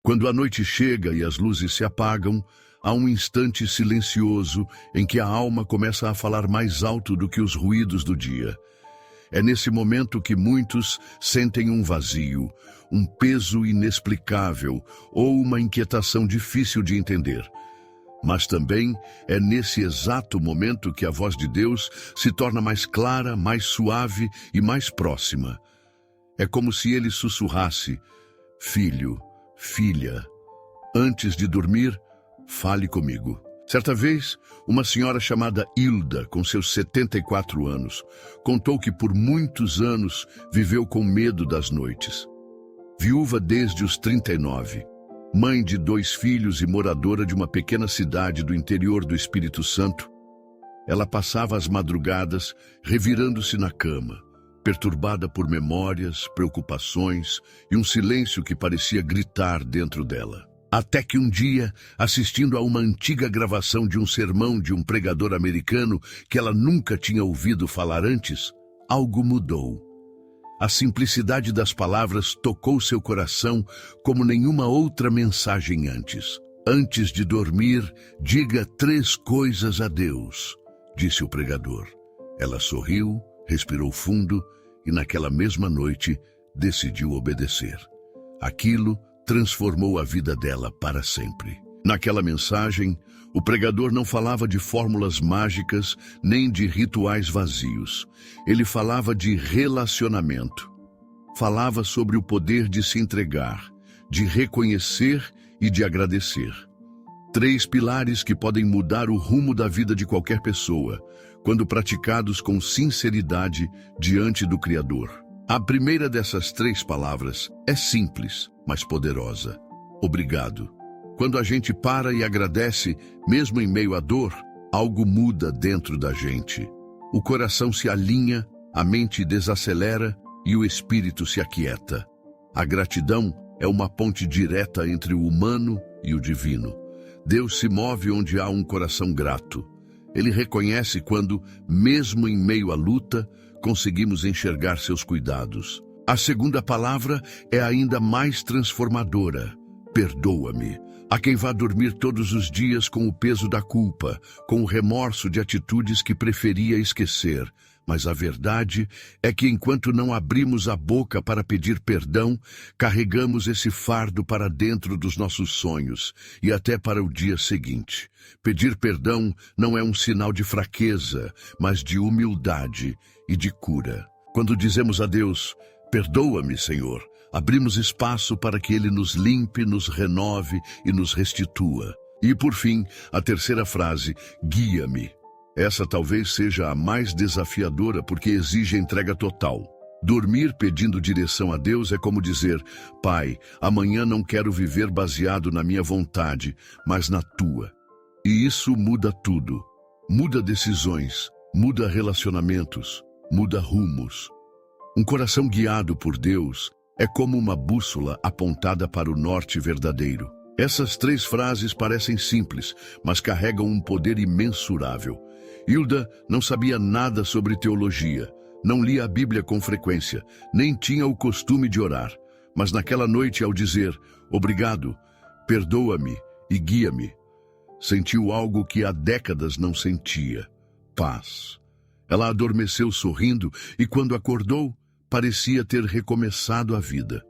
Quando a noite chega e as luzes se apagam, há um instante silencioso em que a alma começa a falar mais alto do que os ruídos do dia. É nesse momento que muitos sentem um vazio, um peso inexplicável ou uma inquietação difícil de entender. Mas também é nesse exato momento que a voz de Deus se torna mais clara, mais suave e mais próxima. É como se ele sussurrasse: "Filho, filha, antes de dormir, fale comigo." Certa vez, uma senhora chamada Hilda, com seus 74 anos, contou que por muitos anos viveu com medo das noites. Viúva desde os 39, mãe de 2 filhos e moradora de uma pequena cidade do interior do Espírito Santo, ela passava as madrugadas revirando-se na cama, perturbada por memórias, preocupações e um silêncio que parecia gritar dentro dela. Até que um dia, assistindo a uma antiga gravação de um sermão de um pregador americano que ela nunca tinha ouvido falar antes, algo mudou. A simplicidade das palavras tocou seu coração como nenhuma outra mensagem antes. "Antes de dormir, diga 3 coisas a Deus", disse o pregador. Ela sorriu, respirou fundo e naquela mesma noite decidiu obedecer. Aquilo transformou a vida dela para sempre. Naquela mensagem, o pregador não falava de fórmulas mágicas nem de rituais vazios. Ele falava de relacionamento. Falava sobre o poder de se entregar, de reconhecer e de agradecer. 3 pilares que podem mudar o rumo da vida de qualquer pessoa, quando praticados com sinceridade diante do Criador. A primeira dessas 3 palavras é simples, mas poderosa: obrigado. Quando a gente para e agradece, mesmo em meio à dor, algo muda dentro da gente. O coração se alinha, a mente desacelera e o espírito se aquieta. A gratidão é uma ponte direta entre o humano e o divino. Deus se move onde há um coração grato. Ele reconhece quando, mesmo em meio à luta, conseguimos enxergar seus cuidados. A segunda palavra é ainda mais transformadora: perdoa-me. Há quem vá dormir todos os dias com o peso da culpa, com o remorso de atitudes que preferia esquecer. Mas a verdade é que enquanto não abrimos a boca para pedir perdão, carregamos esse fardo para dentro dos nossos sonhos e até para o dia seguinte. Pedir perdão não é um sinal de fraqueza, mas de humildade e de cura. Quando dizemos a Deus: "Perdoa-me, Senhor", abrimos espaço para que Ele nos limpe, nos renove e nos restitua. E por fim, a terceira frase: guia-me. Essa talvez seja a mais desafiadora porque exige entrega total. Dormir pedindo direção a Deus é como dizer: "Pai, amanhã não quero viver baseado na minha vontade, mas na tua." E isso muda tudo. Muda decisões, muda relacionamentos, muda rumos. Um coração guiado por Deus é como uma bússola apontada para o norte verdadeiro. Essas 3 frases parecem simples, mas carregam um poder imensurável. Hilda não sabia nada sobre teologia, não lia a Bíblia com frequência, nem tinha o costume de orar. Mas naquela noite, ao dizer: "Obrigado, perdoa-me e guia-me", sentiu algo que há décadas não sentia: paz. Ela adormeceu sorrindo e, quando acordou, parecia ter recomeçado a vida.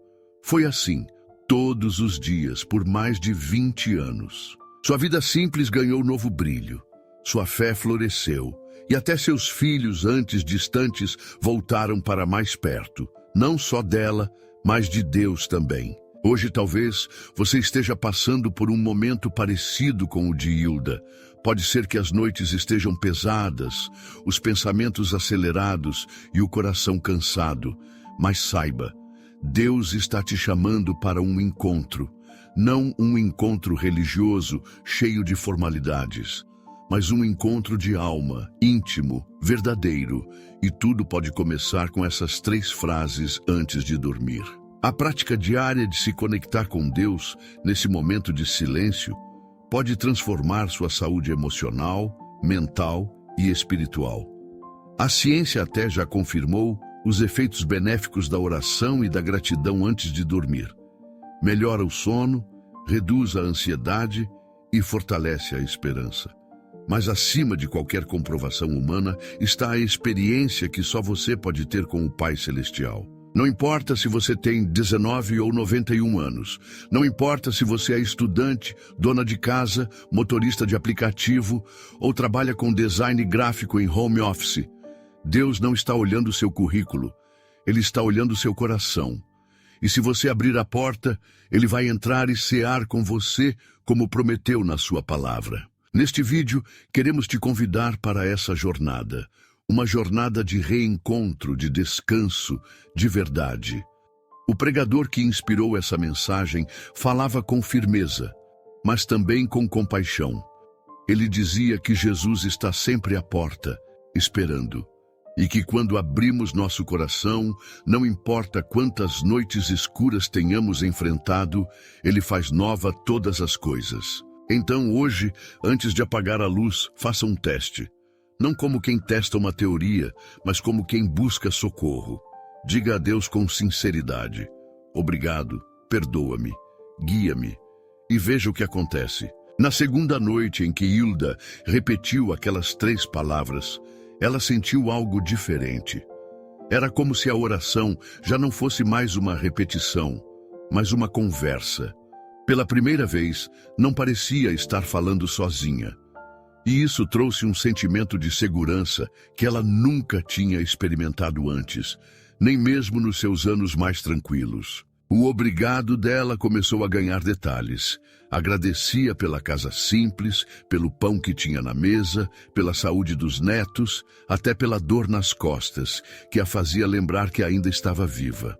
Foi assim, todos os dias, por mais de 20 anos. Sua vida simples ganhou novo brilho. Sua fé floresceu, e até seus filhos, antes distantes, voltaram para mais perto, não só dela, mas de Deus também. Hoje talvez você esteja passando por um momento parecido com o de Hilda. Pode ser que as noites estejam pesadas, os pensamentos acelerados e o coração cansado. Mas saiba, Deus está te chamando para um encontro, não um encontro religioso cheio de formalidades, mas um encontro de alma, íntimo, verdadeiro, e tudo pode começar com essas 3 frases antes de dormir. A prática diária de se conectar com Deus, nesse momento de silêncio, pode transformar sua saúde emocional, mental e espiritual. A ciência até já confirmou os efeitos benéficos da oração e da gratidão antes de dormir. Melhora o sono, reduz a ansiedade e fortalece a esperança. Mas acima de qualquer comprovação humana está a experiência que só você pode ter com o Pai Celestial. Não importa se você tem 19 ou 91 anos. Não importa se você é estudante, dona de casa, motorista de aplicativo ou trabalha com design gráfico em home office. Deus não está olhando seu currículo. Ele está olhando seu coração. E se você abrir a porta, Ele vai entrar e cear com você, como prometeu na sua palavra. Neste vídeo, queremos te convidar para essa jornada. Uma jornada de reencontro, de descanso, de verdade. O pregador que inspirou essa mensagem falava com firmeza, mas também com compaixão. Ele dizia que Jesus está sempre à porta, esperando. E que quando abrimos nosso coração, não importa quantas noites escuras tenhamos enfrentado, Ele faz nova todas as coisas. Então hoje, antes de apagar a luz, faça um teste. Não como quem testa uma teoria, mas como quem busca socorro. Diga a Deus com sinceridade: obrigado, perdoa-me, guia-me. E veja o que acontece. Na segunda noite em que Hilda repetiu aquelas 3 palavras, ela sentiu algo diferente. Era como se a oração já não fosse mais uma repetição, mas uma conversa. Pela primeira vez, não parecia estar falando sozinha. E isso trouxe um sentimento de segurança que ela nunca tinha experimentado antes, nem mesmo nos seus anos mais tranquilos. O obrigado dela começou a ganhar detalhes. Agradecia pela casa simples, pelo pão que tinha na mesa, pela saúde dos netos, até pela dor nas costas, que a fazia lembrar que ainda estava viva.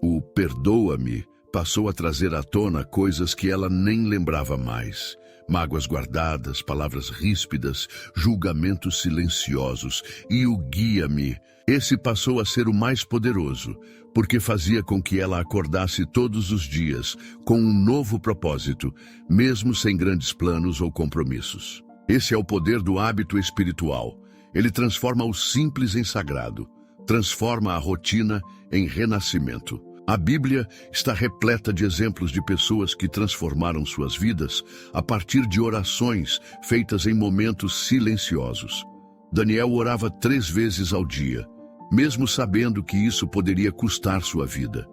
O perdoa-me passou a trazer à tona coisas que ela nem lembrava mais. Mágoas guardadas, palavras ríspidas, julgamentos silenciosos. E o guia-me, esse passou a ser o mais poderoso, porque fazia com que ela acordasse todos os dias com um novo propósito, mesmo sem grandes planos ou compromissos. Esse é o poder do hábito espiritual. Ele transforma o simples em sagrado, transforma a rotina em renascimento. A Bíblia está repleta de exemplos de pessoas que transformaram suas vidas a partir de orações feitas em momentos silenciosos. Daniel orava 3 vezes ao dia, mesmo sabendo que isso poderia custar sua vida.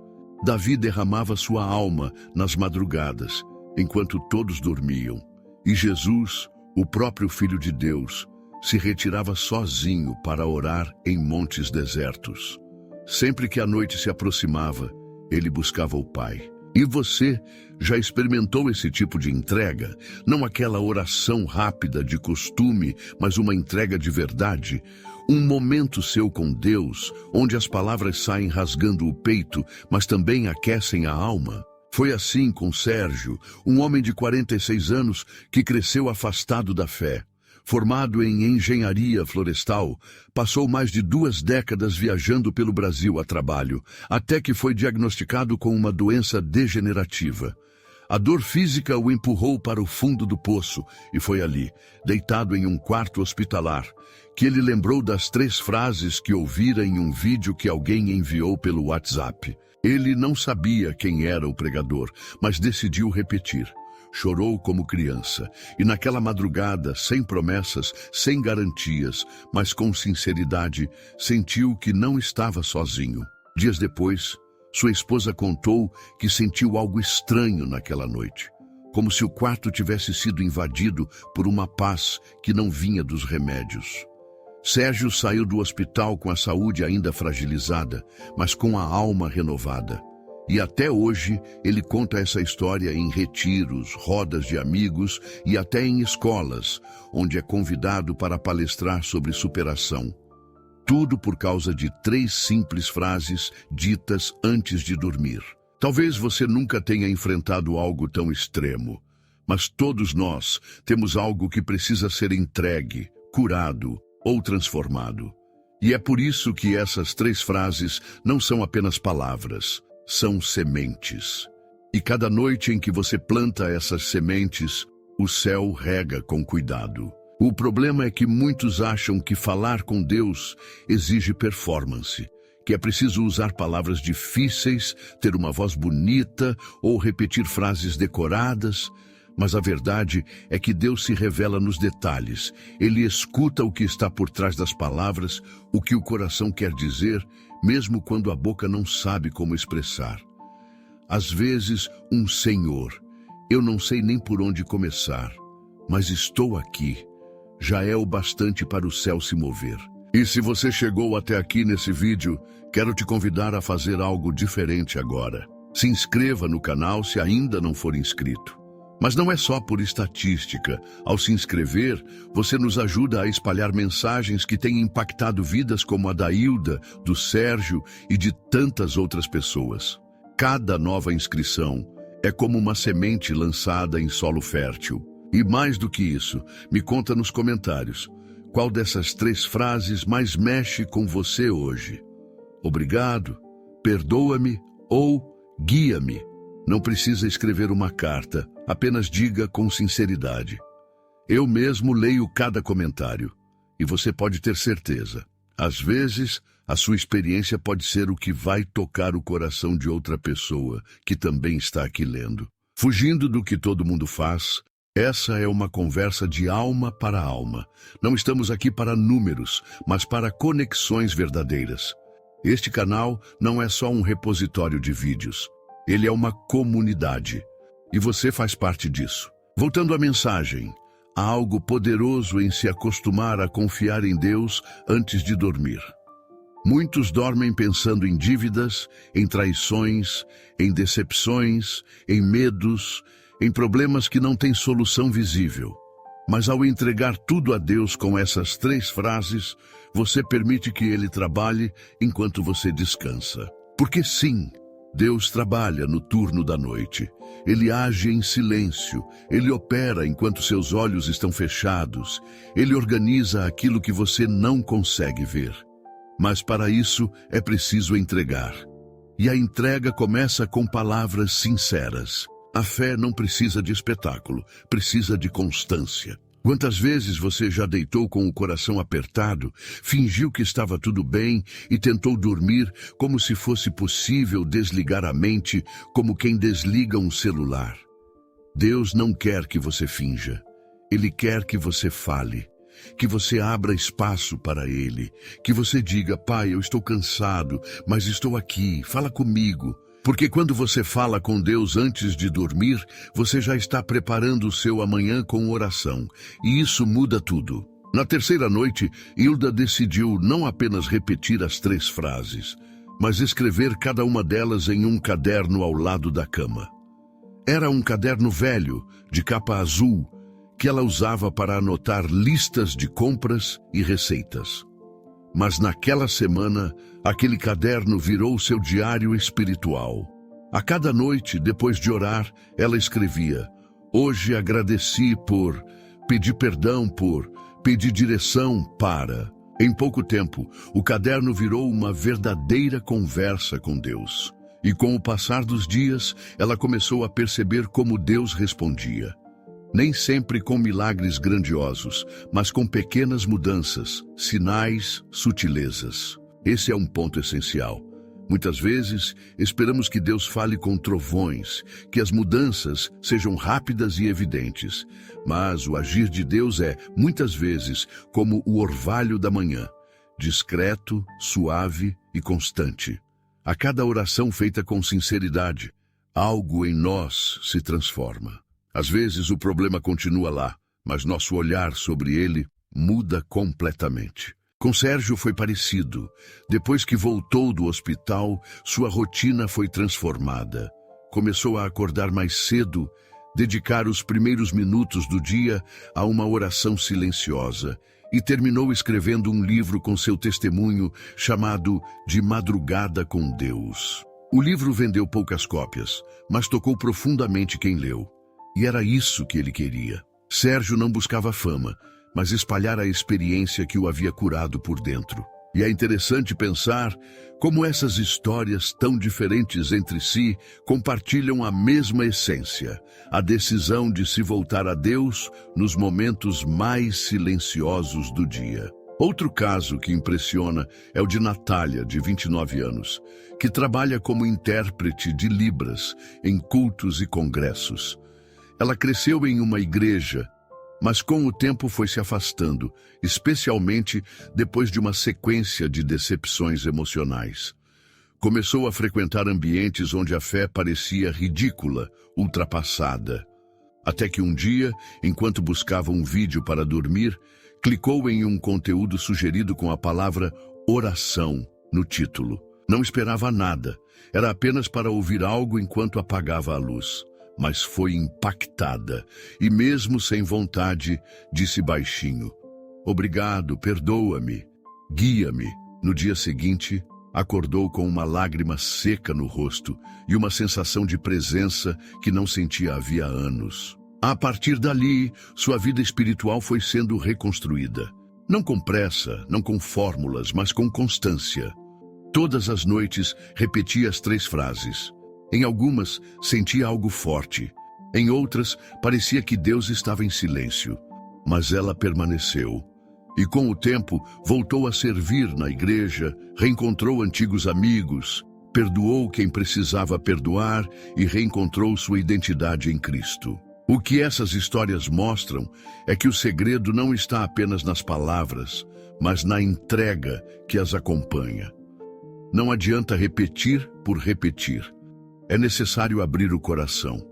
Davi derramava sua alma nas madrugadas, enquanto todos dormiam. E Jesus, o próprio Filho de Deus, se retirava sozinho para orar em montes desertos. Sempre que a noite se aproximava, ele buscava o Pai. E você já experimentou esse tipo de entrega? Não aquela oração rápida de costume, mas uma entrega de verdade? Um momento seu com Deus, onde as palavras saem rasgando o peito, mas também aquecem a alma? Foi assim com Sérgio, um homem de 46 anos que cresceu afastado da fé. Formado em engenharia florestal, passou mais de 2 décadas viajando pelo Brasil a trabalho, até que foi diagnosticado com uma doença degenerativa. A dor física o empurrou para o fundo do poço e foi ali, deitado em um quarto hospitalar, que ele lembrou das 3 frases que ouvira em um vídeo que alguém enviou pelo WhatsApp. Ele não sabia quem era o pregador, mas decidiu repetir. Chorou como criança, e naquela madrugada, sem promessas, sem garantias, mas com sinceridade, sentiu que não estava sozinho. Dias depois, sua esposa contou que sentiu algo estranho naquela noite, como se o quarto tivesse sido invadido por uma paz que não vinha dos remédios. Sérgio saiu do hospital com a saúde ainda fragilizada, mas com a alma renovada. E até hoje ele conta essa história em retiros, rodas de amigos e até em escolas, onde é convidado para palestrar sobre superação. Tudo por causa de 3 simples frases ditas antes de dormir. Talvez você nunca tenha enfrentado algo tão extremo, mas todos nós temos algo que precisa ser entregue, curado ou transformado. E é por isso que essas 3 frases não são apenas palavras, são sementes. E cada noite em que você planta essas sementes, o céu rega com cuidado. O problema é que muitos acham que falar com Deus exige performance, que é preciso usar palavras difíceis, ter uma voz bonita ou repetir frases decoradas. Mas a verdade é que Deus se revela nos detalhes. Ele escuta o que está por trás das palavras, o que o coração quer dizer, mesmo quando a boca não sabe como expressar. Às vezes, um Senhor, eu não sei nem por onde começar, mas estou aqui, já é o bastante para o céu se mover. E se você chegou até aqui nesse vídeo, quero te convidar a fazer algo diferente agora. Se inscreva no canal se ainda não for inscrito. Mas não é só por estatística. Ao se inscrever, você nos ajuda a espalhar mensagens que têm impactado vidas como a da Hilda, do Sérgio e de tantas outras pessoas. Cada nova inscrição é como uma semente lançada em solo fértil. E mais do que isso, me conta nos comentários, qual dessas 3 frases mais mexe com você hoje? Obrigado, perdoa-me ou guia-me. Não precisa escrever uma carta, apenas diga com sinceridade. Eu mesmo leio cada comentário, e você pode ter certeza. Às vezes, a sua experiência pode ser o que vai tocar o coração de outra pessoa que também está aqui lendo. Fugindo do que todo mundo faz, essa é uma conversa de alma para alma. Não estamos aqui para números, mas para conexões verdadeiras. Este canal não é só um repositório de vídeos. Ele é uma comunidade, e você faz parte disso. Voltando à mensagem, há algo poderoso em se acostumar a confiar em Deus antes de dormir. Muitos dormem pensando em dívidas, em traições, em decepções, em medos, em problemas que não têm solução visível. Mas ao entregar tudo a Deus com essas 3 frases, você permite que Ele trabalhe enquanto você descansa. Porque sim, Deus trabalha no turno da noite. Ele age em silêncio. Ele opera enquanto seus olhos estão fechados. Ele organiza aquilo que você não consegue ver. Mas para isso é preciso entregar. E a entrega começa com palavras sinceras. A fé não precisa de espetáculo, precisa de constância. Quantas vezes você já deitou com o coração apertado, fingiu que estava tudo bem e tentou dormir como se fosse possível desligar a mente, como quem desliga um celular? Deus não quer que você finja. Ele quer que você fale, que você abra espaço para Ele, que você diga: Pai, eu estou cansado, mas estou aqui, fala comigo. Porque quando você fala com Deus antes de dormir, você já está preparando o seu amanhã com oração. E isso muda tudo. Na 3ª noite, Hilda decidiu não apenas repetir as 3 frases, mas escrever cada uma delas em um caderno ao lado da cama. Era um caderno velho, de capa azul, que ela usava para anotar listas de compras e receitas. Mas naquela semana, aquele caderno virou seu diário espiritual. A cada noite, depois de orar, ela escrevia: hoje agradeci por, pedi perdão por, pedi direção para. Em pouco tempo, o caderno virou uma verdadeira conversa com Deus. E com o passar dos dias, ela começou a perceber como Deus respondia. Nem sempre com milagres grandiosos, mas com pequenas mudanças, sinais, sutilezas. Esse é um ponto essencial. Muitas vezes, esperamos que Deus fale com trovões, que as mudanças sejam rápidas e evidentes. Mas o agir de Deus é, muitas vezes, como o orvalho da manhã, discreto, suave e constante. A cada oração feita com sinceridade, algo em nós se transforma. Às vezes o problema continua lá, mas nosso olhar sobre ele muda completamente. Com Sérgio foi parecido. Depois que voltou do hospital, sua rotina foi transformada. Começou a acordar mais cedo, dedicar os primeiros minutos do dia a uma oração silenciosa e terminou escrevendo um livro com seu testemunho chamado De Madrugada com Deus. O livro vendeu poucas cópias, mas tocou profundamente quem leu. E era isso que ele queria. Sérgio não buscava fama, mas espalhar a experiência que o havia curado por dentro. E é interessante pensar como essas histórias tão diferentes entre si compartilham a mesma essência, a decisão de se voltar a Deus nos momentos mais silenciosos do dia. Outro caso que impressiona é o de Natália, de 29 anos, que trabalha como intérprete de Libras em cultos e congressos. Ela cresceu em uma igreja, mas com o tempo foi se afastando, especialmente depois de uma sequência de decepções emocionais. Começou a frequentar ambientes onde a fé parecia ridícula, ultrapassada. Até que um dia, enquanto buscava um vídeo para dormir, clicou em um conteúdo sugerido com a palavra oração no título. Não esperava nada, era apenas para ouvir algo enquanto apagava a luz. Mas foi impactada e, mesmo sem vontade, disse baixinho: "Obrigado, perdoa-me, guia-me." No dia seguinte, acordou com uma lágrima seca no rosto e uma sensação de presença que não sentia havia anos. A partir dali, sua vida espiritual foi sendo reconstruída. Não com pressa, não com fórmulas, mas com constância. Todas as noites repetia as 3 frases. Em algumas, sentia algo forte. Em outras, parecia que Deus estava em silêncio. Mas ela permaneceu. E com o tempo, voltou a servir na igreja, reencontrou antigos amigos, perdoou quem precisava perdoar e reencontrou sua identidade em Cristo. O que essas histórias mostram é que o segredo não está apenas nas palavras, mas na entrega que as acompanha. Não adianta repetir por repetir. É necessário abrir o coração.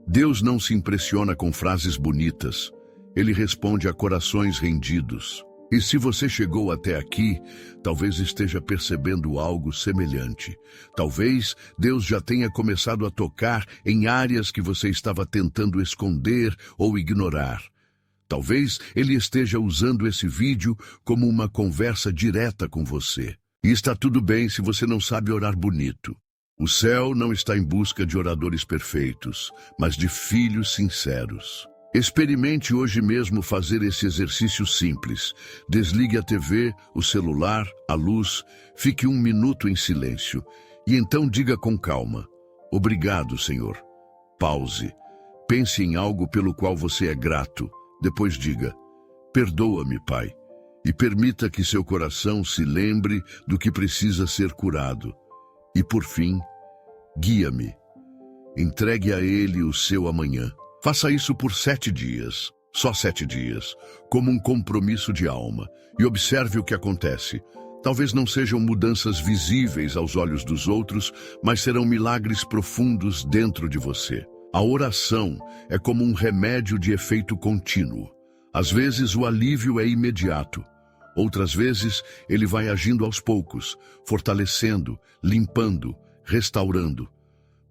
Deus não se impressiona com frases bonitas. Ele responde a corações rendidos. E se você chegou até aqui, talvez esteja percebendo algo semelhante. Talvez Deus já tenha começado a tocar em áreas que você estava tentando esconder ou ignorar. Talvez Ele esteja usando esse vídeo como uma conversa direta com você. E está tudo bem se você não sabe orar bonito. O céu não está em busca de oradores perfeitos, mas de filhos sinceros. Experimente hoje mesmo fazer esse exercício simples. Desligue a TV, o celular, a luz, fique 1 minuto em silêncio e então diga com calma: "Obrigado, Senhor." Pause. Pense em algo pelo qual você é grato. Depois diga: "Perdoa-me, Pai." E permita que seu coração se lembre do que precisa ser curado. E por fim, guia-me. Entregue a Ele o seu amanhã. Faça isso por 7 dias, só 7 dias, como um compromisso de alma. E observe o que acontece. Talvez não sejam mudanças visíveis aos olhos dos outros, mas serão milagres profundos dentro de você. A oração é como um remédio de efeito contínuo. Às vezes o alívio é imediato. Outras vezes ele vai agindo aos poucos, fortalecendo, limpando, restaurando.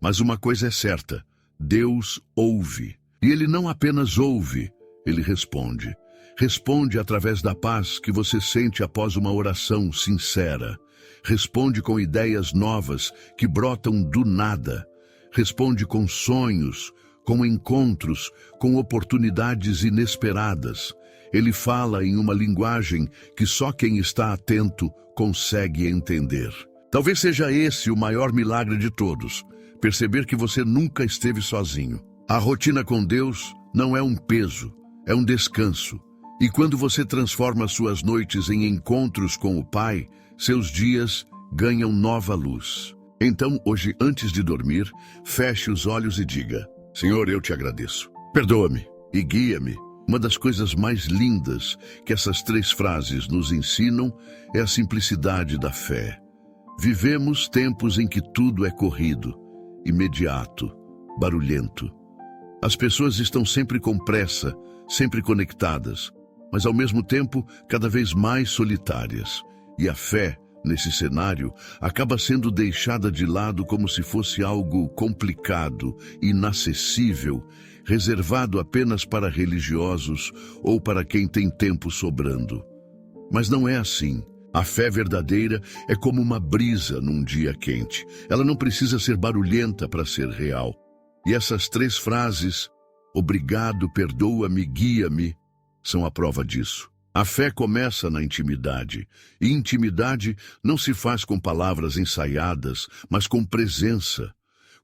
Mas uma coisa é certa: Deus ouve. E Ele não apenas ouve, Ele responde. Responde através da paz que você sente após uma oração sincera. Responde com ideias novas que brotam do nada. Responde com sonhos, com encontros, com oportunidades inesperadas. Ele fala em uma linguagem que só quem está atento consegue entender. Talvez seja esse o maior milagre de todos: perceber que você nunca esteve sozinho. A rotina com Deus não é um peso, é um descanso. E quando você transforma suas noites em encontros com o Pai, seus dias ganham nova luz. Então, hoje, antes de dormir, feche os olhos e diga: "Senhor, eu te agradeço. Perdoa-me e guia-me." Uma das coisas mais lindas que essas 3 frases nos ensinam é a simplicidade da fé. Vivemos tempos em que tudo é corrido, imediato, barulhento. As pessoas estão sempre com pressa, sempre conectadas, mas ao mesmo tempo cada vez mais solitárias. E a fé, nesse cenário, acaba sendo deixada de lado como se fosse algo complicado, inacessível, reservado apenas para religiosos ou para quem tem tempo sobrando. Mas não é assim. A fé verdadeira é como uma brisa num dia quente. Ela não precisa ser barulhenta para ser real. E essas 3 frases, "Obrigado, perdoa-me, guia-me", são a prova disso. A fé começa na intimidade. E intimidade não se faz com palavras ensaiadas, mas com presença.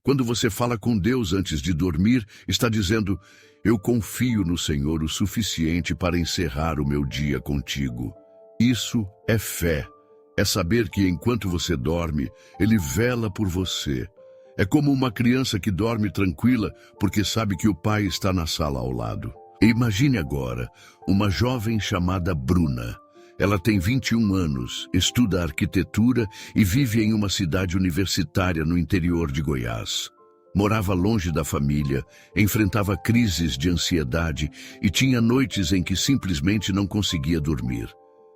Quando você fala com Deus antes de dormir, está dizendo: "Eu confio no Senhor o suficiente para encerrar o meu dia contigo." Isso é fé. É saber que enquanto você dorme, Ele vela por você. É como uma criança que dorme tranquila porque sabe que o pai está na sala ao lado. E imagine agora uma jovem chamada Bruna. Ela tem 21 anos, estuda arquitetura e vive em uma cidade universitária no interior de Goiás. Morava longe da família, enfrentava crises de ansiedade e tinha noites em que simplesmente não conseguia dormir.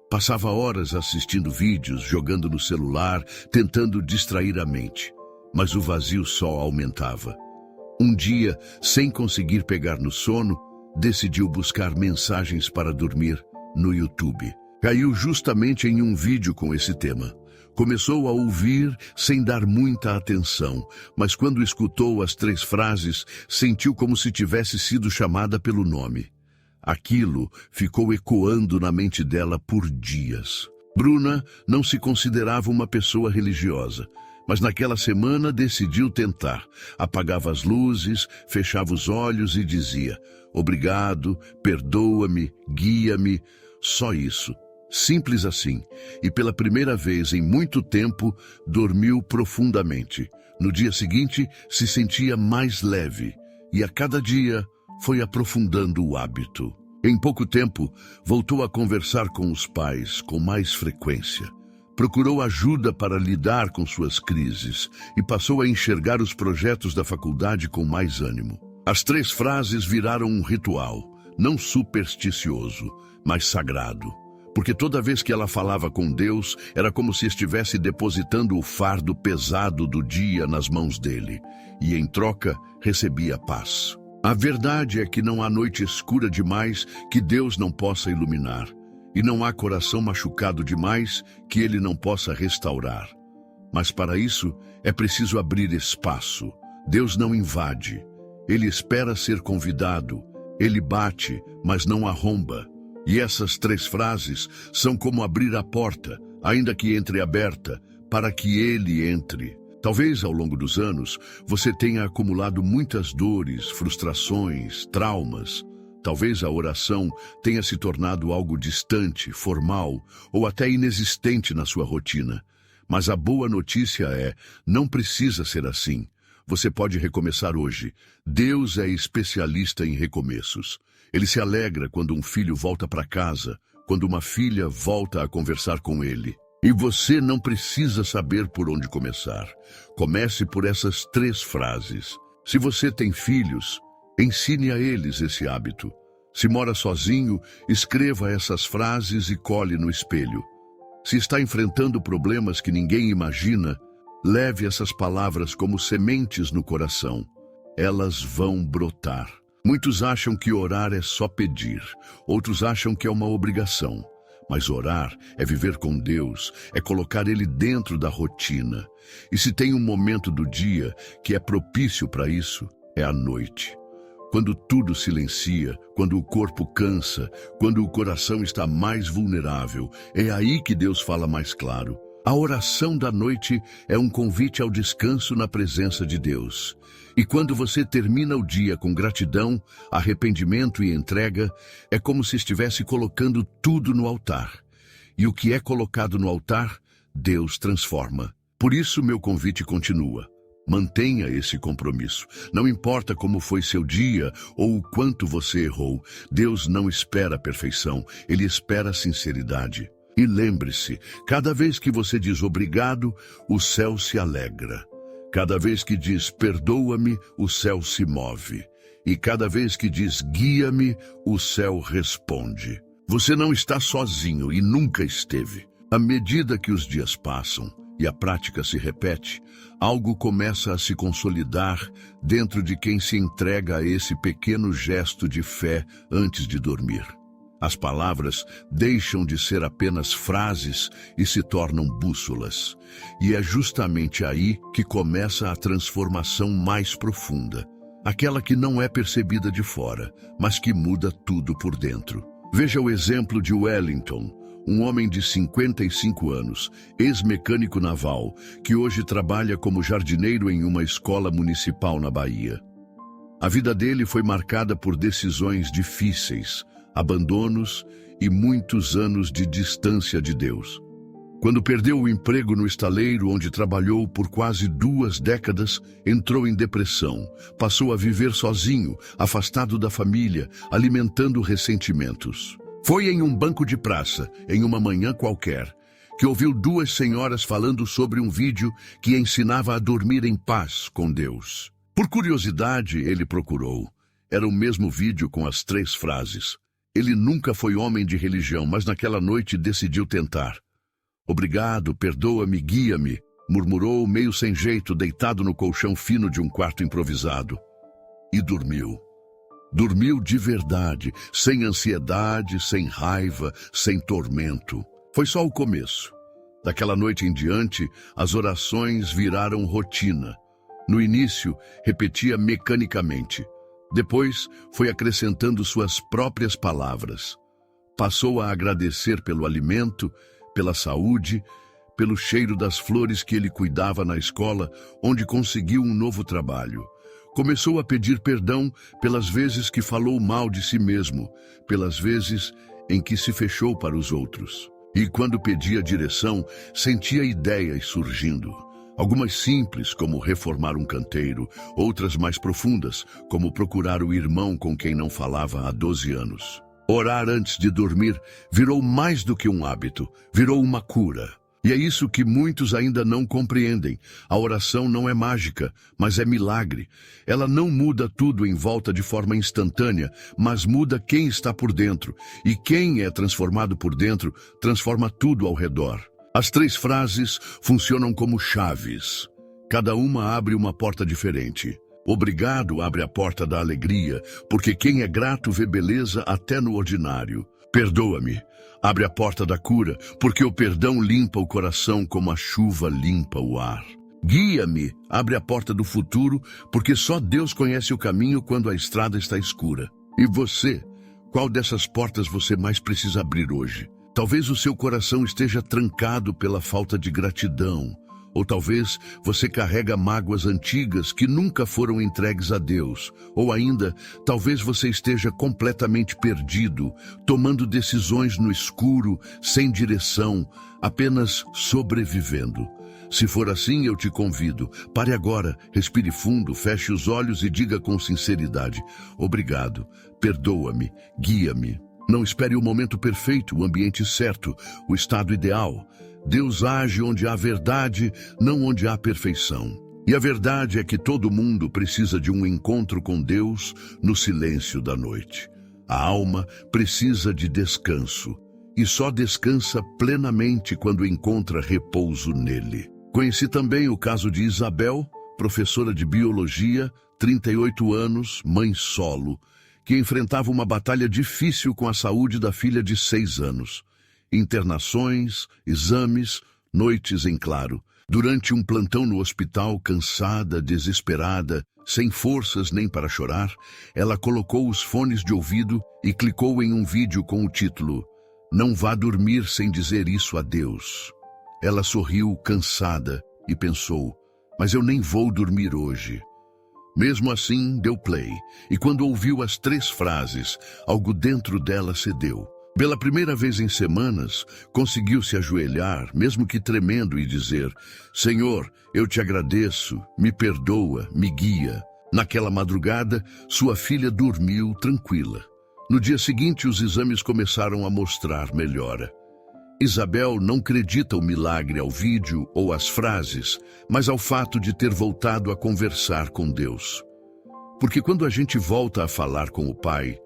Passava horas assistindo vídeos, jogando no celular, tentando distrair a mente. Mas o vazio só aumentava. Um dia, sem conseguir pegar no sono, decidiu buscar mensagens para dormir no YouTube. Caiu justamente em um vídeo com esse tema. Começou a ouvir sem dar muita atenção, mas quando escutou as 3 frases, sentiu como se tivesse sido chamada pelo nome. Aquilo ficou ecoando na mente dela por dias. Bruna não se considerava uma pessoa religiosa, mas naquela semana decidiu tentar. Apagava as luzes, fechava os olhos e dizia: obrigado, perdoa-me, guia-me. Só isso. Simples assim. E pela primeira vez em muito tempo, dormiu profundamente. No dia seguinte, se sentia mais leve. E a cada dia, foi aprofundando o hábito. Em pouco tempo, voltou a conversar com os pais com mais frequência. Procurou ajuda para lidar com suas crises e passou a enxergar os projetos da faculdade com mais ânimo. As 3 frases viraram um ritual, não supersticioso, mas sagrado. Porque toda vez que ela falava com Deus, era como se estivesse depositando o fardo pesado do dia nas mãos dele. E em troca, recebia paz. A verdade é que não há noite escura demais que Deus não possa iluminar. E não há coração machucado demais que Ele não possa restaurar. Mas para isso, é preciso abrir espaço. Deus não invade. Ele espera ser convidado. Ele bate, mas não arromba. E essas 3 frases são como abrir a porta, ainda que entreaberta, para que Ele entre. Talvez ao longo dos anos você tenha acumulado muitas dores, frustrações, traumas. Talvez a oração tenha se tornado algo distante, formal ou até inexistente na sua rotina. Mas a boa notícia é, não precisa ser assim. Você pode recomeçar hoje. Deus é especialista em recomeços. Ele se alegra quando um filho volta para casa, quando uma filha volta a conversar com ele. E você não precisa saber por onde começar. Comece por essas 3 frases. Se você tem filhos, ensine a eles esse hábito. Se mora sozinho, escreva essas frases e colhe no espelho. Se está enfrentando problemas que ninguém imagina, leve essas palavras como sementes no coração. Elas vão brotar. Muitos acham que orar é só pedir. Outros acham que é uma obrigação. Mas orar é viver com Deus, é colocar Ele dentro da rotina. E se tem um momento do dia que é propício para isso, é a noite. Quando tudo silencia, quando o corpo cansa, quando o coração está mais vulnerável, é aí que Deus fala mais claro. A oração da noite é um convite ao descanso na presença de Deus. E quando você termina o dia com gratidão, arrependimento e entrega, é como se estivesse colocando tudo no altar. E o que é colocado no altar, Deus transforma. Por isso meu convite continua. Mantenha esse compromisso. Não importa como foi seu dia ou o quanto você errou, Deus não espera a perfeição, Ele espera a sinceridade. E lembre-se, cada vez que você diz obrigado, o céu se alegra. Cada vez que diz perdoa-me, o céu se move. E cada vez que diz guia-me, o céu responde. Você não está sozinho e nunca esteve. À medida que os dias passam e a prática se repete, algo começa a se consolidar dentro de quem se entrega a esse pequeno gesto de fé antes de dormir. As palavras deixam de ser apenas frases e se tornam bússolas. E é justamente aí que começa a transformação mais profunda. Aquela que não é percebida de fora, mas que muda tudo por dentro. Veja o exemplo de Wellington, um homem de 55 anos, ex-mecânico naval, que hoje trabalha como jardineiro em uma escola municipal na Bahia. A vida dele foi marcada por decisões difíceis, abandonos e muitos anos de distância de Deus. Quando perdeu o emprego no estaleiro onde trabalhou por quase 2 décadas, entrou em depressão, passou a viver sozinho, afastado da família, alimentando ressentimentos. Foi em um banco de praça, em uma manhã qualquer, que ouviu 2 senhoras falando sobre um vídeo que ensinava a dormir em paz com Deus. Por curiosidade, ele procurou. Era o mesmo vídeo com as 3 frases. Ele nunca foi homem de religião, mas naquela noite decidiu tentar. Obrigado, perdoa-me, guia-me, murmurou meio sem jeito, deitado no colchão fino de um quarto improvisado. E dormiu. Dormiu de verdade, sem ansiedade, sem raiva, sem tormento. Foi só o começo. Daquela noite em diante, as orações viraram rotina. No início, repetia mecanicamente. Depois, foi acrescentando suas próprias palavras. Passou a agradecer pelo alimento, pela saúde, pelo cheiro das flores que ele cuidava na escola, onde conseguiu um novo trabalho. Começou a pedir perdão pelas vezes que falou mal de si mesmo, pelas vezes em que se fechou para os outros. E quando pedia direção, sentia ideias surgindo. Algumas simples, como reformar um canteiro, outras mais profundas, como procurar o irmão com quem não falava há 12 anos. Orar antes de dormir virou mais do que um hábito, virou uma cura. E é isso que muitos ainda não compreendem. A oração não é mágica, mas é milagre. Ela não muda tudo em volta de forma instantânea, mas muda quem está por dentro. E quem é transformado por dentro, transforma tudo ao redor. As 3 frases funcionam como chaves. Cada uma abre uma porta diferente. Obrigado abre a porta da alegria, porque quem é grato vê beleza até no ordinário. Perdoa-me abre a porta da cura, porque o perdão limpa o coração como a chuva limpa o ar. Guia-me abre a porta do futuro, porque só Deus conhece o caminho quando a estrada está escura. E você? Qual dessas portas você mais precisa abrir hoje? Talvez o seu coração esteja trancado pela falta de gratidão. Ou talvez você carrega mágoas antigas que nunca foram entregues a Deus. Ou ainda, talvez você esteja completamente perdido, tomando decisões no escuro, sem direção, apenas sobrevivendo. Se for assim, eu te convido. Pare agora, respire fundo, feche os olhos e diga com sinceridade: obrigado, perdoa-me, guia-me. Não espere o momento perfeito, o ambiente certo, o estado ideal. Deus age onde há verdade, não onde há perfeição. E a verdade é que todo mundo precisa de um encontro com Deus no silêncio da noite. A alma precisa de descanso, e só descansa plenamente quando encontra repouso nele. Conheci também o caso de Isabel, professora de biologia, 38 anos, mãe solo, que enfrentava uma batalha difícil com a saúde da filha de 6 anos. Internações, exames, noites em claro. Durante um plantão no hospital, cansada, desesperada, sem forças nem para chorar, ela colocou os fones de ouvido e clicou em um vídeo com o título "Não vá dormir sem dizer isso a Deus". Ela sorriu, cansada, e pensou: mas eu nem vou dormir hoje. Mesmo assim, deu play, e quando ouviu as 3 frases, algo dentro dela cedeu. Pela primeira vez em semanas, conseguiu se ajoelhar, mesmo que tremendo, e dizer: Senhor, eu te agradeço, me perdoa, me guia. Naquela madrugada, sua filha dormiu tranquila. No dia seguinte, os exames começaram a mostrar melhora. Isabel não acredita o milagre ao vídeo ou às frases, mas ao fato de ter voltado a conversar com Deus. Porque quando a gente volta a falar com o Pai,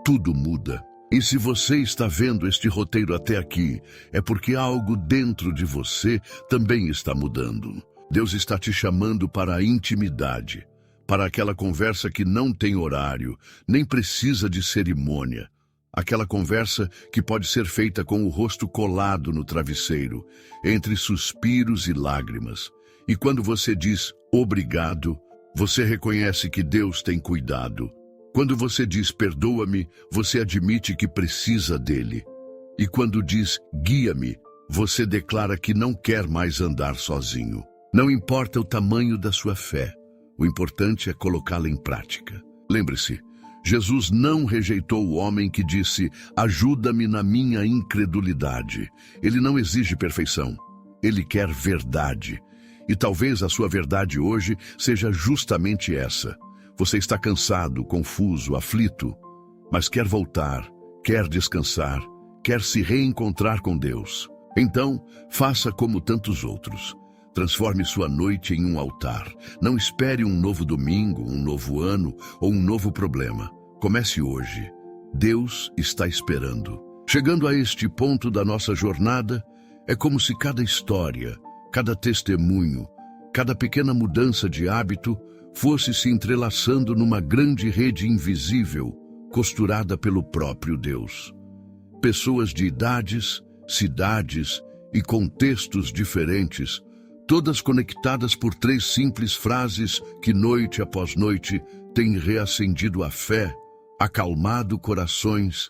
tudo muda. E se você está vendo este roteiro até aqui, é porque algo dentro de você também está mudando. Deus está te chamando para a intimidade, para aquela conversa que não tem horário, nem precisa de cerimônia. Aquela conversa que pode ser feita com o rosto colado no travesseiro, entre suspiros e lágrimas. E quando você diz obrigado, você reconhece que Deus tem cuidado. Quando você diz perdoa-me, você admite que precisa dele. E quando diz guia-me, você declara que não quer mais andar sozinho. Não importa o tamanho da sua fé, o importante é colocá-la em prática. Lembre-se, Jesus não rejeitou o homem que disse: ajuda-me na minha incredulidade. Ele não exige perfeição. Ele quer verdade. E talvez a sua verdade hoje seja justamente essa. Você está cansado, confuso, aflito, mas quer voltar, quer descansar, quer se reencontrar com Deus. Então, faça como tantos outros. Transforme sua noite em um altar. Não espere um novo domingo, um novo ano ou um novo problema. Comece hoje. Deus está esperando. Chegando a este ponto da nossa jornada, é como se cada história, cada testemunho, cada pequena mudança de hábito fosse se entrelaçando numa grande rede invisível, costurada pelo próprio Deus. Pessoas de idades, cidades e contextos diferentes, todas conectadas por 3 simples frases que, noite após noite, têm reacendido a fé, acalmado corações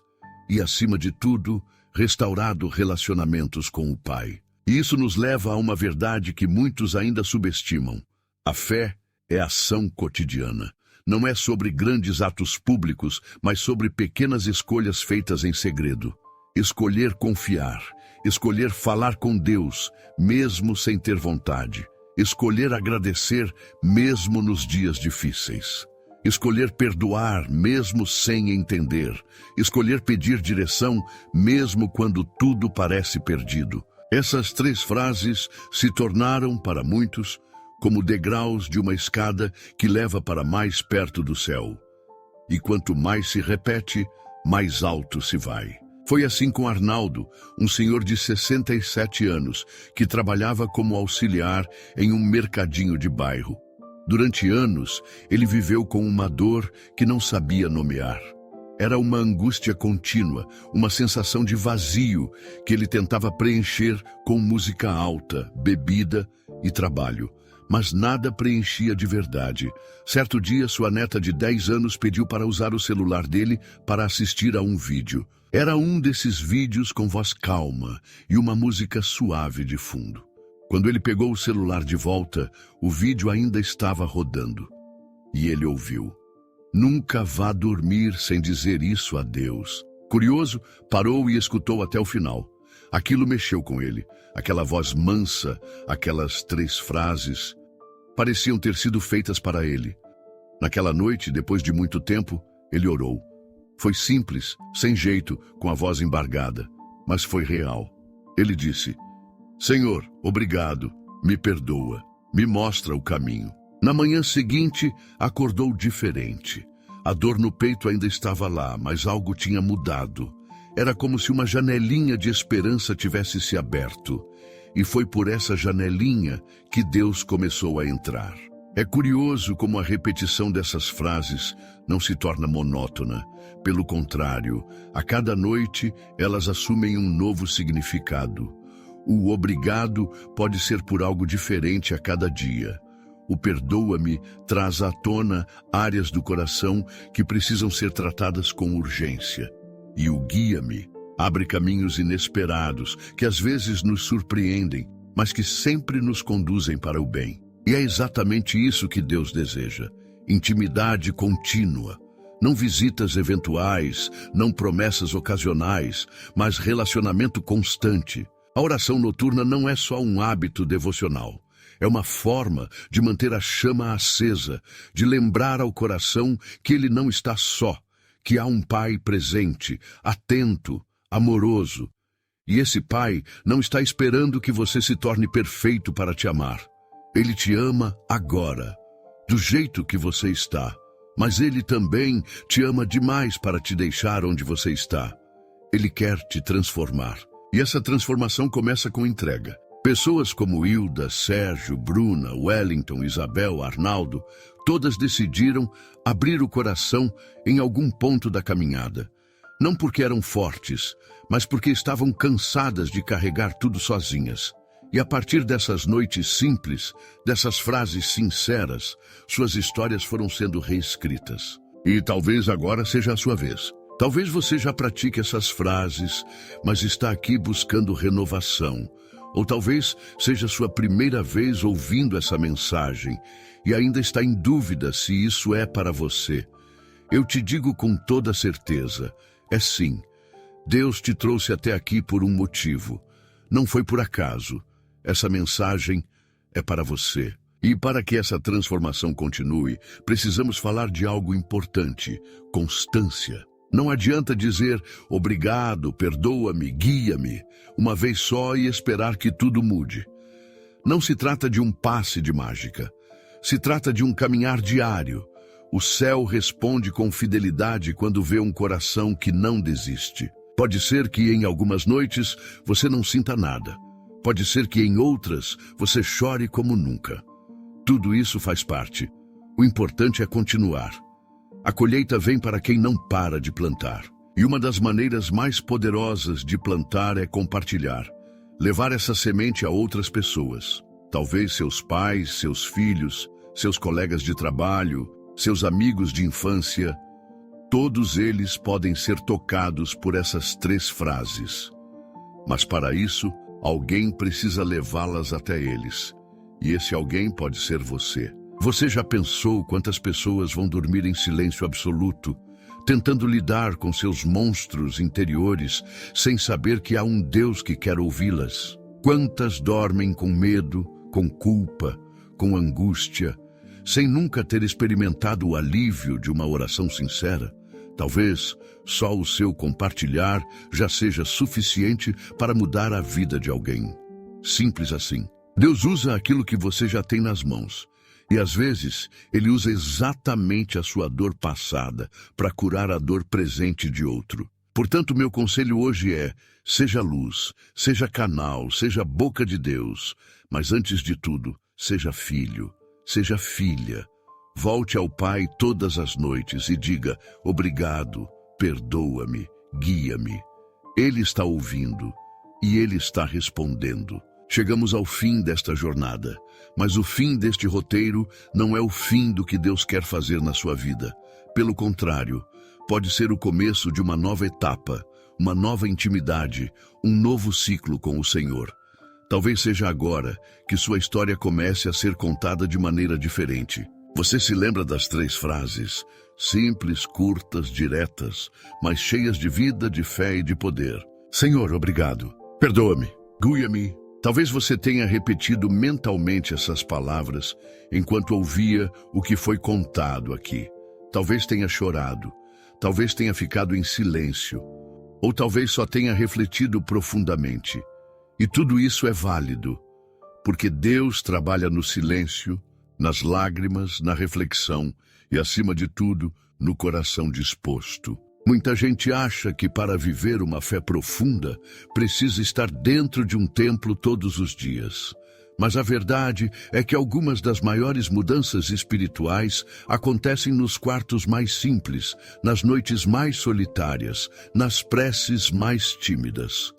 e, acima de tudo, restaurado relacionamentos com o Pai. E isso nos leva a uma verdade que muitos ainda subestimam. A fé é ação cotidiana. Não é sobre grandes atos públicos, mas sobre pequenas escolhas feitas em segredo. Escolher confiar, escolher falar com Deus, mesmo sem ter vontade. Escolher agradecer, mesmo nos dias difíceis. Escolher perdoar, mesmo sem entender. Escolher pedir direção, mesmo quando tudo parece perdido. Essas 3 frases se tornaram, para muitos, como degraus de uma escada que leva para mais perto do céu. E quanto mais se repete, mais alto se vai. Foi assim com Arnaldo, um senhor de 67 anos, que trabalhava como auxiliar em um mercadinho de bairro. Durante anos, ele viveu com uma dor que não sabia nomear. Era uma angústia contínua, uma sensação de vazio que ele tentava preencher com música alta, bebida e trabalho. Mas nada preenchia de verdade. Certo dia, sua neta de 10 anos pediu para usar o celular dele para assistir a um vídeo. Era um desses vídeos com voz calma e uma música suave de fundo. Quando ele pegou o celular de volta, o vídeo ainda estava rodando. E ele ouviu: nunca vá dormir sem dizer isso a Deus. Curioso, parou e escutou até o final. Aquilo mexeu com ele. Aquela voz mansa, aquelas 3 frases, pareciam ter sido feitas para ele. Naquela noite, depois de muito tempo, ele orou. Foi simples, sem jeito, com a voz embargada, mas foi real. Ele disse: Senhor, obrigado, me perdoa, me mostra o caminho. Na manhã seguinte, acordou diferente. A dor no peito ainda estava lá, mas algo tinha mudado. Era como se uma janelinha de esperança tivesse se aberto. E foi por essa janelinha que Deus começou a entrar. É curioso como a repetição dessas frases não se torna monótona. Pelo contrário, a cada noite elas assumem um novo significado. O obrigado pode ser por algo diferente a cada dia. O perdoa-me traz à tona áreas do coração que precisam ser tratadas com urgência. E o guia-me abre caminhos inesperados que às vezes nos surpreendem, mas que sempre nos conduzem para o bem. E é exatamente isso que Deus deseja: intimidade contínua. Não visitas eventuais, não promessas ocasionais, mas relacionamento constante. A oração noturna não é só um hábito devocional. É uma forma de manter a chama acesa, de lembrar ao coração que ele não está só, que há um Pai presente, atento, amoroso. E esse Pai não está esperando que você se torne perfeito para te amar. Ele te ama agora, do jeito que você está. Mas ele também te ama demais para te deixar onde você está. Ele quer te transformar. E essa transformação começa com entrega. Pessoas como Hilda, Sérgio, Bruna, Wellington, Isabel, Arnaldo, todas decidiram abrir o coração em algum ponto da caminhada. Não porque eram fortes, mas porque estavam cansadas de carregar tudo sozinhas. E a partir dessas noites simples, dessas frases sinceras, suas histórias foram sendo reescritas. E talvez agora seja a sua vez. Talvez você já pratique essas frases, mas está aqui buscando renovação. Ou talvez seja sua primeira vez ouvindo essa mensagem e ainda está em dúvida se isso é para você. Eu te digo com toda certeza, é sim. Deus te trouxe até aqui por um motivo. Não foi por acaso. Essa mensagem é para você. E para que essa transformação continue, precisamos falar de algo importante: constância. Não adianta dizer obrigado, perdoa-me, guia-me, uma vez só e esperar que tudo mude. Não se trata de um passe de mágica. Se trata de um caminhar diário. O céu responde com fidelidade quando vê um coração que não desiste. Pode ser que em algumas noites você não sinta nada. Pode ser que em outras você chore como nunca. Tudo isso faz parte. O importante é continuar. A colheita vem para quem não para de plantar. E uma das maneiras mais poderosas de plantar é compartilhar. Levar essa semente a outras pessoas. Talvez seus pais, seus filhos, seus colegas de trabalho, seus amigos de infância. Todos eles podem ser tocados por essas 3 frases. Mas para isso, alguém precisa levá-las até eles. E esse alguém pode ser você. Você já pensou quantas pessoas vão dormir em silêncio absoluto, tentando lidar com seus monstros interiores, sem saber que há um Deus que quer ouvi-las? Quantas dormem com medo, com culpa, com angústia, sem nunca ter experimentado o alívio de uma oração sincera? Talvez só o seu compartilhar já seja suficiente para mudar a vida de alguém. Simples assim. Deus usa aquilo que você já tem nas mãos. E às vezes, Ele usa exatamente a sua dor passada para curar a dor presente de outro. Portanto, meu conselho hoje é: seja luz, seja canal, seja boca de Deus. Mas antes de tudo, seja filho, seja filha. Volte ao Pai todas as noites e diga: obrigado, perdoa-me, guia-me. Ele está ouvindo e Ele está respondendo. Chegamos ao fim desta jornada, mas o fim deste roteiro não é o fim do que Deus quer fazer na sua vida. Pelo contrário, pode ser o começo de uma nova etapa, uma nova intimidade, um novo ciclo com o Senhor. Talvez seja agora que sua história comece a ser contada de maneira diferente. Você se lembra das 3 frases, simples, curtas, diretas, mas cheias de vida, de fé e de poder. Senhor, obrigado. Perdoa-me. Guia-me. Talvez você tenha repetido mentalmente essas palavras enquanto ouvia o que foi contado aqui. Talvez tenha chorado. Talvez tenha ficado em silêncio. Ou talvez só tenha refletido profundamente. E tudo isso é válido, porque Deus trabalha no silêncio, nas lágrimas, na reflexão e, acima de tudo, no coração disposto. Muita gente acha que para viver uma fé profunda, precisa estar dentro de um templo todos os dias. Mas a verdade é que algumas das maiores mudanças espirituais acontecem nos quartos mais simples, nas noites mais solitárias, nas preces mais tímidas.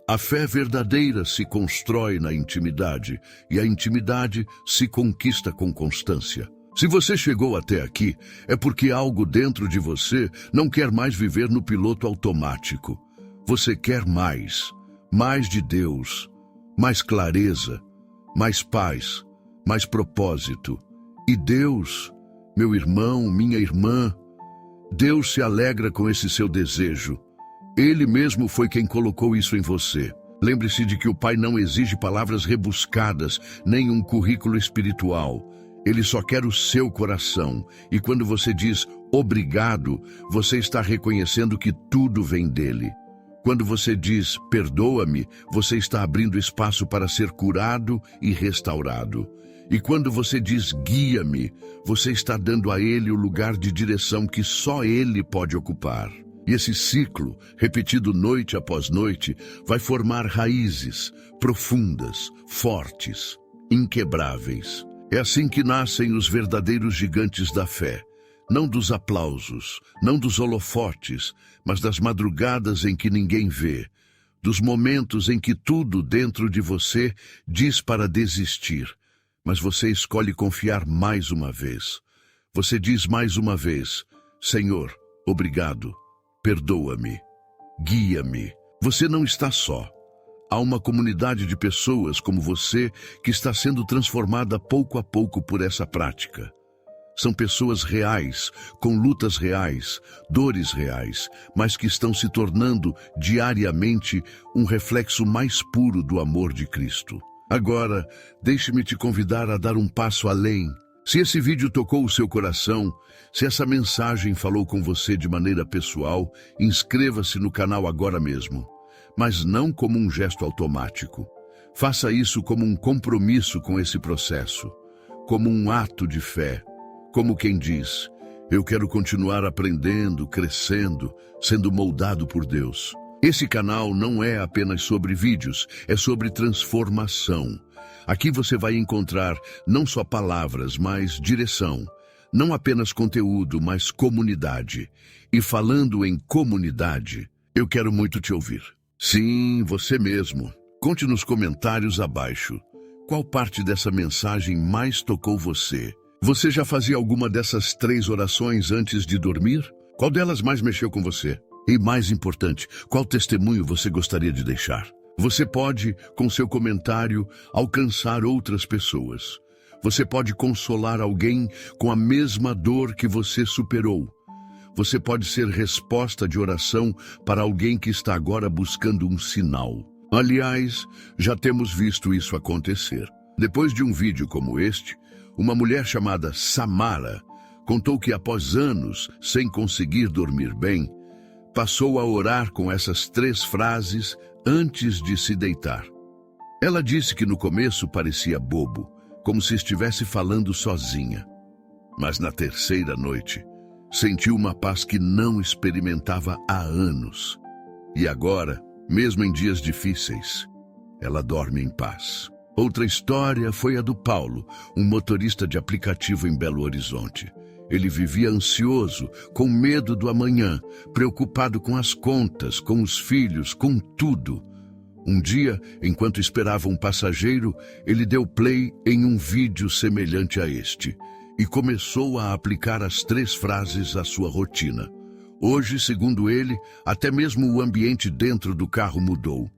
A fé verdadeira se constrói na intimidade, e a intimidade se conquista com constância. Se você chegou até aqui, é porque algo dentro de você não quer mais viver no piloto automático. Você quer mais de Deus, mais clareza, mais paz, mais propósito. E Deus, meu irmão, minha irmã, Deus se alegra com esse seu desejo. Ele mesmo foi quem colocou isso em você. Lembre-se de que o Pai não exige palavras rebuscadas, nem um currículo espiritual. Ele só quer o seu coração. E quando você diz obrigado, você está reconhecendo que tudo vem dele. Quando você diz perdoa-me, você está abrindo espaço para ser curado e restaurado. E quando você diz guia-me, você está dando a ele o lugar de direção que só ele pode ocupar. E esse ciclo, repetido noite após noite, vai formar raízes profundas, fortes, inquebráveis. É assim que nascem os verdadeiros gigantes da fé, não dos aplausos, não dos holofotes, mas das madrugadas em que ninguém vê, dos momentos em que tudo dentro de você diz para desistir, mas você escolhe confiar mais uma vez. Você diz mais uma vez: Senhor, obrigado, perdoa-me, guia-me. Você não está só. Há uma comunidade de pessoas como você que está sendo transformada pouco a pouco por essa prática. São pessoas reais, com lutas reais, dores reais, mas que estão se tornando diariamente um reflexo mais puro do amor de Cristo. Agora, deixe-me te convidar a dar um passo além. Se esse vídeo tocou o seu coração, se essa mensagem falou com você de maneira pessoal, inscreva-se no canal agora mesmo, mas não como um gesto automático. Faça isso como um compromisso com esse processo, como um ato de fé, como quem diz: eu quero continuar aprendendo, crescendo, sendo moldado por Deus. Esse canal não é apenas sobre vídeos, é sobre transformação. Aqui você vai encontrar não só palavras, mas direção. Não apenas conteúdo, mas comunidade. E falando em comunidade, eu quero muito te ouvir. Sim, você mesmo. Conte nos comentários abaixo. Qual parte dessa mensagem mais tocou você? Você já fazia alguma dessas 3 orações antes de dormir? Qual delas mais mexeu com você? E mais importante, qual testemunho você gostaria de deixar? Você pode, com seu comentário, alcançar outras pessoas. Você pode consolar alguém com a mesma dor que você superou. Você pode ser resposta de oração para alguém que está agora buscando um sinal. Aliás, já temos visto isso acontecer. Depois de um vídeo como este, uma mulher chamada Samara contou que após anos sem conseguir dormir bem, passou a orar com essas 3 frases antes de se deitar. Ela disse que no começo parecia bobo, como se estivesse falando sozinha. Mas na 3ª noite, sentiu uma paz que não experimentava há anos. E agora, mesmo em dias difíceis, ela dorme em paz. Outra história foi a do Paulo, um motorista de aplicativo em Belo Horizonte. Ele vivia ansioso, com medo do amanhã, preocupado com as contas, com os filhos, com tudo. Um dia, enquanto esperava um passageiro, ele deu play em um vídeo semelhante a este e começou a aplicar as 3 frases à sua rotina. Hoje, segundo ele, até mesmo o ambiente dentro do carro mudou.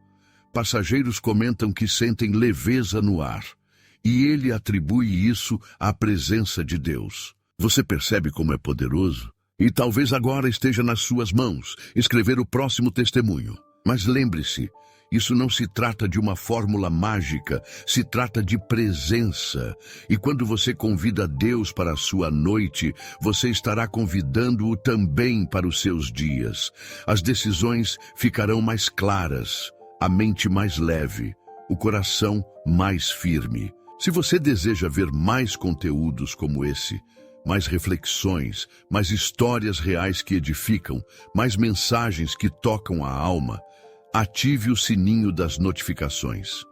Passageiros comentam que sentem leveza no ar, e ele atribui isso à presença de Deus. Você percebe como é poderoso? E talvez agora esteja nas suas mãos escrever o próximo testemunho. Mas lembre-se, isso não se trata de uma fórmula mágica, se trata de presença. E quando você convida Deus para a sua noite, você estará convidando-o também para os seus dias. As decisões ficarão mais claras, a mente mais leve, o coração mais firme. Se você deseja ver mais conteúdos como esse, mais reflexões, mais histórias reais que edificam, mais mensagens que tocam a alma, ative o sininho das notificações.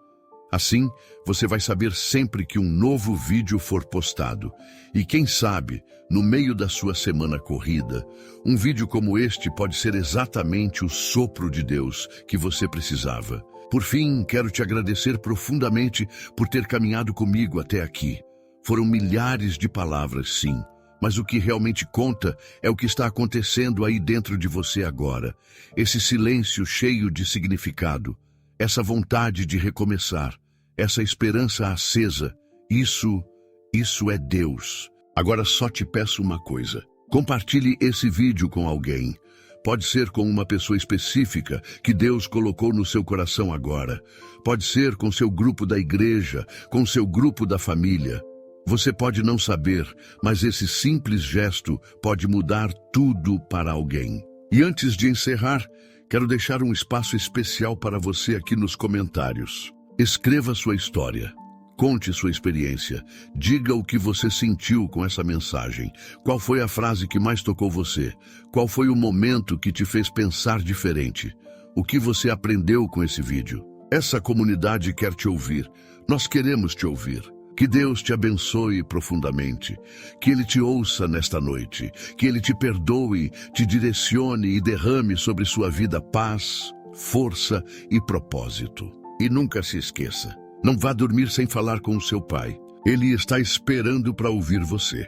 Assim, você vai saber sempre que um novo vídeo for postado. E quem sabe, no meio da sua semana corrida, um vídeo como este pode ser exatamente o sopro de Deus que você precisava. Por fim, quero te agradecer profundamente por ter caminhado comigo até aqui. Foram milhares de palavras, sim, mas o que realmente conta é o que está acontecendo aí dentro de você agora. Esse silêncio cheio de significado, essa vontade de recomeçar, essa esperança acesa, isso é Deus. Agora só te peço uma coisa: compartilhe esse vídeo com alguém. Pode ser com uma pessoa específica que Deus colocou no seu coração agora. Pode ser com seu grupo da igreja, com seu grupo da família. Você pode não saber, mas esse simples gesto pode mudar tudo para alguém. E antes de encerrar, quero deixar um espaço especial para você aqui nos comentários. Escreva sua história. Conte sua experiência. Diga o que você sentiu com essa mensagem. Qual foi a frase que mais tocou você? Qual foi o momento que te fez pensar diferente? O que você aprendeu com esse vídeo? Essa comunidade quer te ouvir. Nós queremos te ouvir. Que Deus te abençoe profundamente, que Ele te ouça nesta noite, que Ele te perdoe, te direcione e derrame sobre sua vida paz, força e propósito. E nunca se esqueça, não vá dormir sem falar com o seu Pai. Ele está esperando para ouvir você.